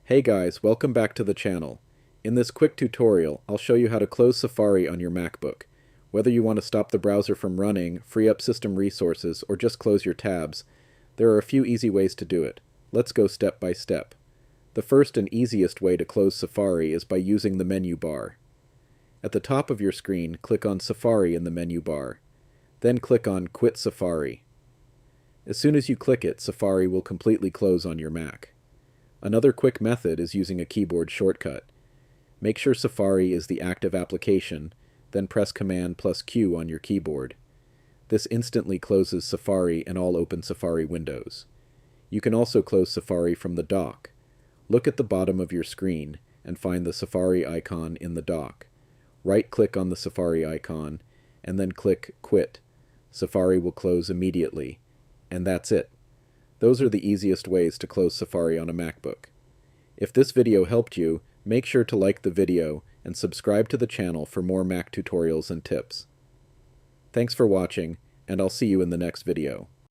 Hey guys, welcome back to the channel. In this quick tutorial, I'll show you how to close Safari on your MacBook. Whether you want to stop the browser from running, free up system resources, or just close your tabs, there are a few easy ways to do it. Let's go step by step. The first and easiest way to close Safari is by using the menu bar. At the top of your screen, click on Safari in the menu bar. Then click on Quit Safari. As soon as you click it, Safari will completely close on your Mac. Another quick method is using a keyboard shortcut. Make sure Safari is the active application, then press Command plus Q on your keyboard. This instantly closes Safari and all open Safari windows. You can also close Safari from the dock. Look at the bottom of your screen and find the Safari icon in the dock. Right-click on the Safari icon, and then click Quit. Safari will close immediately. And that's it. Those are the easiest ways to close Safari on a MacBook. If this video helped you, make sure to like the video and subscribe to the channel for more Mac tutorials and tips. Thanks for watching, and I'll see you in the next video.